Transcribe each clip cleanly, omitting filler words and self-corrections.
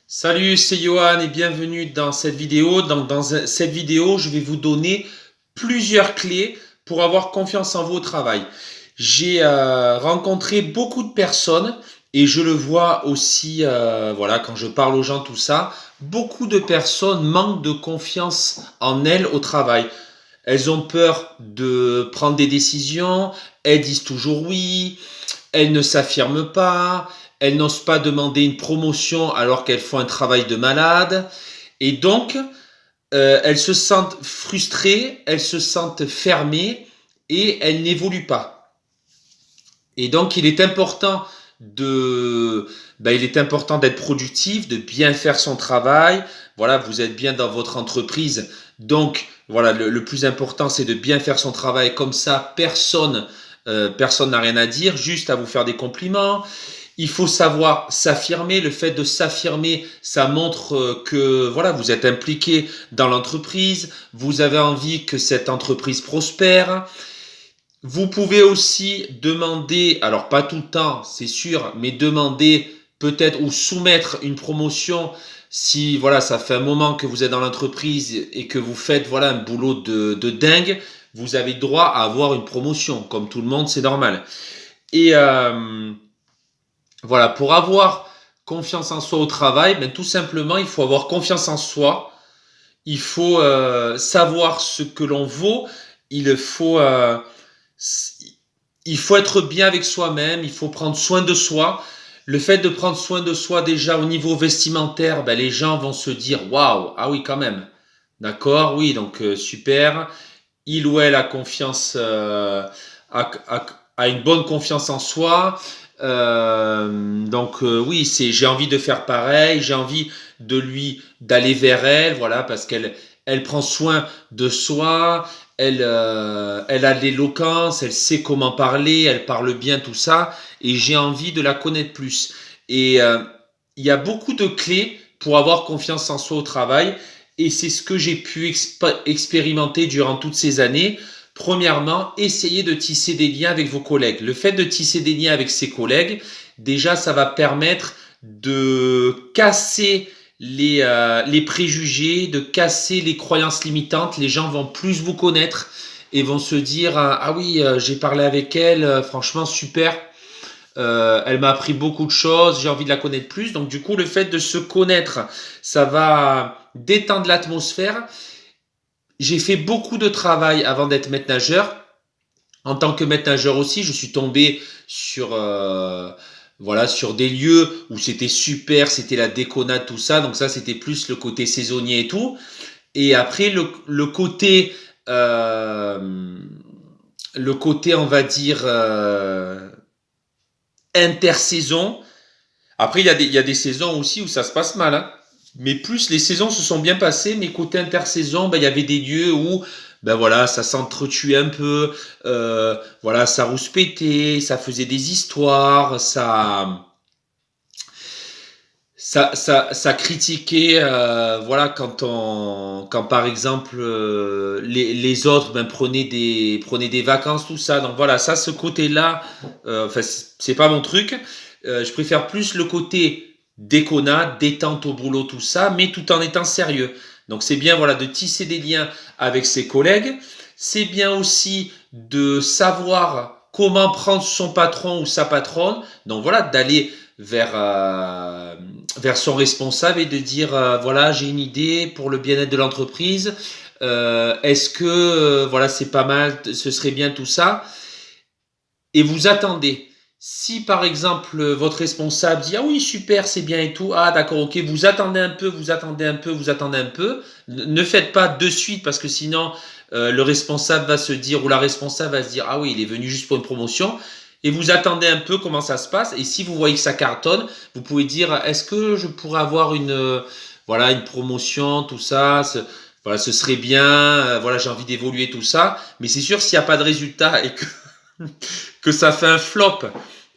Salut, c'est Johan et bienvenue dans cette vidéo. Cette vidéo, je vais vous donner plusieurs clés pour avoir confiance en vous au travail. J'ai rencontré beaucoup de personnes et je le vois aussi, voilà, quand je parle aux gens, tout ça, beaucoup de personnes manquent de confiance en elles au travail. Elles ont peur de prendre des décisions, elles disent toujours oui, elles ne s'affirment pas, elles n'osent pas demander une promotion alors qu'elles font un travail de malade. Et donc, elles se sentent frustrées, elles se sentent fermées et elles n'évoluent pas. Et donc, il est important d'être productif, de bien faire son travail. Voilà, vous êtes bien dans votre entreprise. Donc, voilà, le plus important, c'est de bien faire son travail. Comme ça, personne n'a rien à dire, juste à vous faire des compliments. Il faut savoir s'affirmer. Le fait de s'affirmer, ça montre que voilà, vous êtes impliqué dans l'entreprise. Vous avez envie que cette entreprise prospère. Vous pouvez aussi demander, alors pas tout le temps, c'est sûr, mais demander peut-être ou soumettre une promotion si voilà, ça fait un moment que vous êtes dans l'entreprise et que vous faites voilà un boulot de dingue, vous avez droit à avoir une promotion, comme tout le monde, c'est normal. Et voilà, pour avoir confiance en soi au travail, ben, tout simplement, il faut avoir confiance en soi. Il faut savoir ce que l'on vaut. Il faut il faut être bien avec soi-même, il faut prendre soin de soi. Le fait de prendre soin de soi déjà au niveau vestimentaire, ben, les gens vont se dire waouh, ah oui quand même. D'accord, oui, donc super. Il ou elle a confiance, a une bonne confiance en soi. Oui, j'ai envie de faire pareil, j'ai envie d'aller vers elle, voilà, parce qu'elle prend soin de soi, elle a de l'éloquence, elle sait comment parler, elle parle bien, tout ça, et j'ai envie de la connaître plus. Et il y a beaucoup de clés pour avoir confiance en soi au travail, et c'est ce que j'ai pu expérimenter durant toutes ces années. Premièrement, essayez de tisser des liens avec vos collègues. Le fait de tisser des liens avec ses collègues, déjà, ça va permettre de casser les préjugés, de casser les croyances limitantes. Les gens vont plus vous connaître et vont se dire ah oui, j'ai parlé avec elle, franchement super. Elle m'a appris beaucoup de choses, j'ai envie de la connaître plus. Donc du coup, le fait de se connaître, ça va détendre l'atmosphère. J'ai fait beaucoup de travail avant d'être maître nageur. En tant que maître nageur aussi, je suis tombé sur voilà sur des lieux où c'était super, c'était la déconnade, tout ça. Donc ça, c'était plus le côté saisonnier et tout. Et après euh, le côté, on va dire intersaison. Après, il y a des saisons aussi où ça se passe mal, hein. Mais plus les saisons se sont bien passées, mais côté intersaison, ben, il y avait des lieux où ben voilà, ça s'entretuait un peu, voilà, ça rouspétait, ça faisait des histoires, ça critiquait, voilà, quand par exemple les autres ben, prenaient des vacances, tout ça. Donc voilà, ça, ce côté-là, enfin, c'est pas mon truc. Je préfère plus le côté déconnade, détente au boulot, tout ça, mais tout en étant sérieux. Donc c'est bien voilà de tisser des liens avec ses collègues. C'est bien aussi de savoir comment prendre son patron ou sa patronne. Donc voilà, d'aller vers, vers son responsable et de dire voilà, j'ai une idée pour le bien-être de l'entreprise. Est-ce que voilà, c'est pas mal, ce serait bien tout ça. Et vous attendez. Si par exemple votre responsable dit ah oui super c'est bien et tout, ah d'accord ok, vous attendez un peu, vous attendez un peu, vous attendez un peu, ne faites pas de suite parce que sinon le responsable va se dire ou la responsable va se dire ah oui il est venu juste pour une promotion et vous attendez un peu comment ça se passe et si vous voyez que ça cartonne, vous pouvez dire est-ce que je pourrais avoir une voilà une promotion tout ça, voilà ce serait bien, voilà j'ai envie d'évoluer tout ça, mais c'est sûr s'il n'y a pas de résultat et que ça fait un flop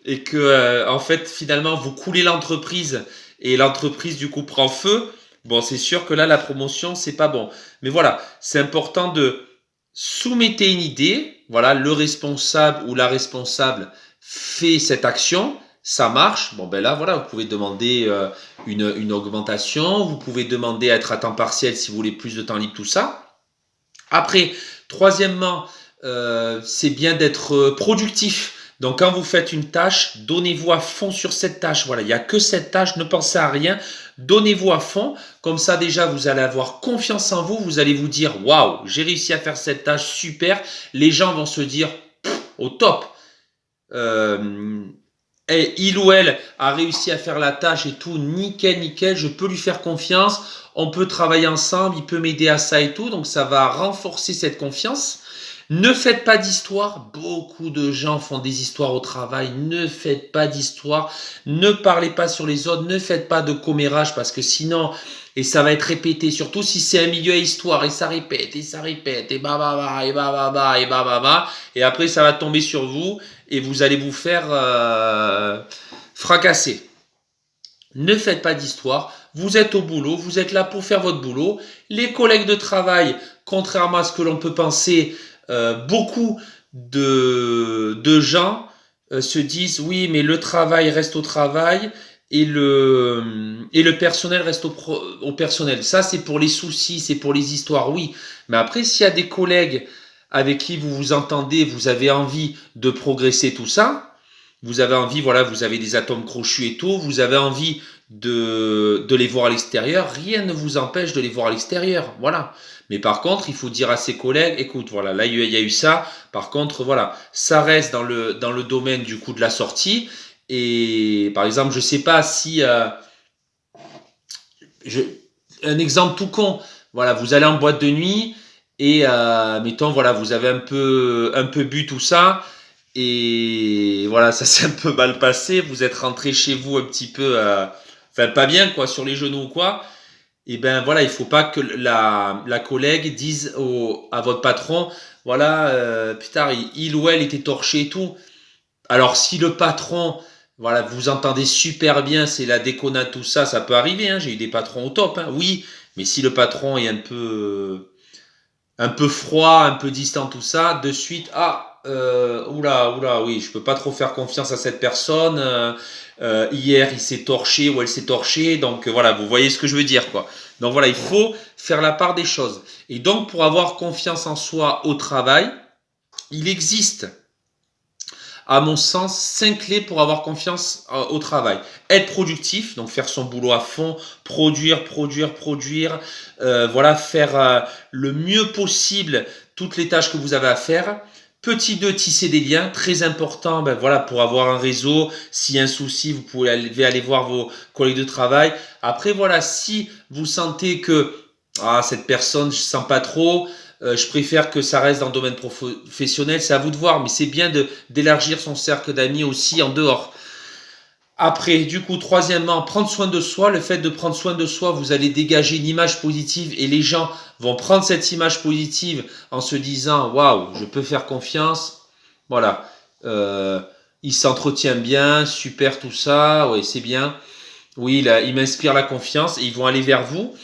et que en fait finalement vous coulez l'entreprise et l'entreprise du coup prend feu, bon c'est sûr que là la promotion c'est pas bon. Mais voilà, c'est important de soumettre une idée, voilà, le responsable ou la responsable fait cette action, ça marche, bon ben là voilà, vous pouvez demander une augmentation, vous pouvez demander à être à temps partiel si vous voulez plus de temps libre, tout ça. Après, troisièmement, c'est bien d'être productif. Donc quand vous faites une tâche, donnez-vous à fond sur cette tâche. Voilà, il n'y a que cette tâche, ne pensez à rien, donnez-vous à fond. Comme ça déjà, vous allez avoir confiance en vous, vous allez vous dire, waouh, j'ai réussi à faire cette tâche, super. Les gens vont se dire, au top. Euh, et il ou elle a réussi à faire la tâche et tout, nickel, nickel, je peux lui faire confiance, on peut travailler ensemble, il peut m'aider à ça et tout, donc ça va renforcer cette confiance. Ne faites pas d'histoire, beaucoup de gens font des histoires au travail, ne faites pas d'histoire, ne parlez pas sur les autres, ne faites pas de commérage parce que sinon, et ça va être répété, surtout si c'est un milieu à histoire, et ça répète, et bah bah bah, et bah bah bah, et bah bah bah, et après ça va tomber sur vous, et vous allez vous faire fracasser. Ne faites pas d'histoire, vous êtes au boulot, vous êtes là pour faire votre boulot. Les collègues de travail, contrairement à ce que l'on peut penser, beaucoup de gens se disent oui, mais le travail reste au travail et le personnel reste au personnel. Ça, c'est pour les soucis, c'est pour les histoires, oui. Mais après, s'il y a des collègues avec qui vous vous entendez, vous avez envie de progresser tout ça, vous avez envie, voilà, vous avez des atomes crochus et tout, vous avez envie de les voir à l'extérieur, rien ne vous empêche de les voir à l'extérieur, voilà. Mais par contre, il faut dire à ses collègues, écoute, voilà, là, il y a eu ça, par contre, voilà, ça reste dans le domaine du coup de la sortie, et par exemple, je sais pas si, je, un exemple tout con, voilà, vous allez en boîte de nuit, et mettons, voilà, vous avez un peu bu tout ça, et voilà, ça s'est un peu mal passé. Vous êtes rentré chez vous un petit peu, enfin pas bien quoi, sur les genoux ou quoi. Et ben voilà, il faut pas que la collègue dise à votre patron, voilà, putain, il ou elle était torché et tout. Alors si le patron, voilà, vous entendez super bien, c'est la déconnade tout ça, ça peut arriver. Hein, j'ai eu des patrons au top, hein, oui. Mais si le patron est un peu froid, un peu distant, tout ça, de suite, oula, oula, oui, je peux pas trop faire confiance à cette personne. Hier, il s'est torché ou elle s'est torchée, donc voilà, vous voyez ce que je veux dire, quoi. Donc voilà, il faut faire la part des choses. Et donc, pour avoir confiance en soi au travail, il existe à mon sens, 5 clés pour avoir confiance au travail. Être productif, donc faire son boulot à fond, produire, voilà, faire le mieux possible toutes les tâches que vous avez à faire. Petit 2, tisser des liens, très important, ben voilà, pour avoir un réseau. S'il y a un souci, vous pouvez aller voir vos collègues de travail. Après, voilà, si vous sentez que cette personne, je sens pas trop, je préfère que ça reste dans le domaine professionnel, c'est à vous de voir, mais c'est bien d'élargir son cercle d'amis aussi en dehors. Après, du coup, troisièmement, prendre soin de soi. Le fait de prendre soin de soi, vous allez dégager une image positive et les gens vont prendre cette image positive en se disant waouh, je peux faire confiance. Voilà. Il s'entretient bien, super tout ça, ouais, c'est bien. Oui, là, il m'inspire la confiance et ils vont aller vers vous.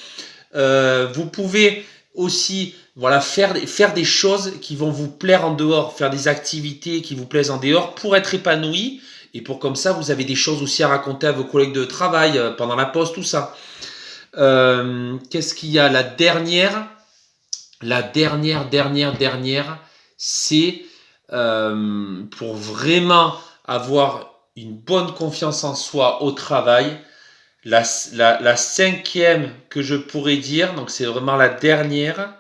Vous pouvez aussi voilà, faire des choses qui vont vous plaire en dehors, faire des activités qui vous plaisent en dehors pour être épanoui et pour comme ça vous avez des choses aussi à raconter à vos collègues de travail pendant la pause, tout ça. Qu'est-ce qu'il y a? La dernière, c'est pour vraiment avoir une bonne confiance en soi au travail. La cinquième que je pourrais dire, donc c'est vraiment la dernière,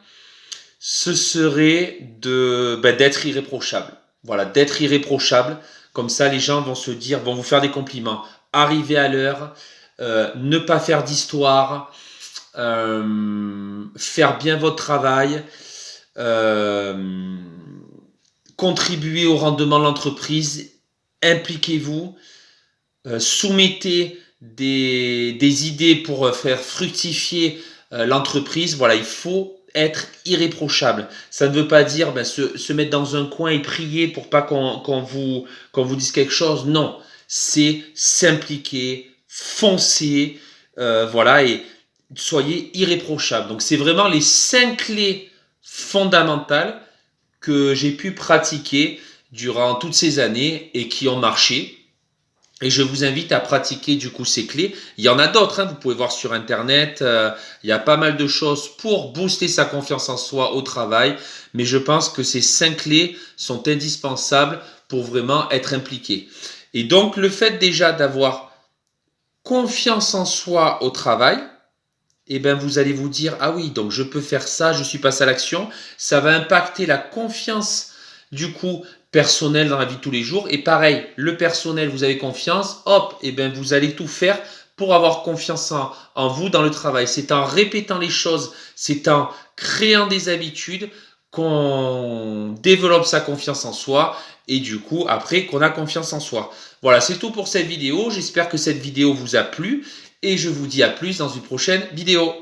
ce serait d'être irréprochable. Voilà, d'être irréprochable. Comme ça, les gens vont se dire, vont vous faire des compliments. Arriver à l'heure, ne pas faire d'histoire, faire bien votre travail, euh, contribuer au rendement de l'entreprise, impliquez-vous, soumettez des idées pour faire fructifier l'entreprise. Voilà, il faut être irréprochable. Ça ne veut pas dire se mettre dans un coin et prier pour pas qu'on vous dise quelque chose. Non, c'est s'impliquer, foncer, voilà, et soyez irréprochable. Donc c'est vraiment les 5 clés fondamentales que j'ai pu pratiquer durant toutes ces années et qui ont marché. Et je vous invite à pratiquer du coup ces clés. Il y en a d'autres, hein, vous pouvez voir sur Internet. Il y a pas mal de choses pour booster sa confiance en soi au travail. Mais je pense que ces 5 clés sont indispensables pour vraiment être impliqué. Et donc le fait déjà d'avoir confiance en soi au travail, eh ben vous allez vous dire, ah oui, donc je peux faire ça, je suis passé à l'action. Ça va impacter la confiance du coup personnelle dans la vie de tous les jours. Et pareil, le personnel, vous avez confiance, hop, et ben vous allez tout faire pour avoir confiance en vous dans le travail. C'est en répétant les choses, c'est en créant des habitudes qu'on développe sa confiance en soi et du coup après qu'on a confiance en soi. Voilà, c'est tout pour cette vidéo. J'espère que cette vidéo vous a plu et je vous dis à plus dans une prochaine vidéo.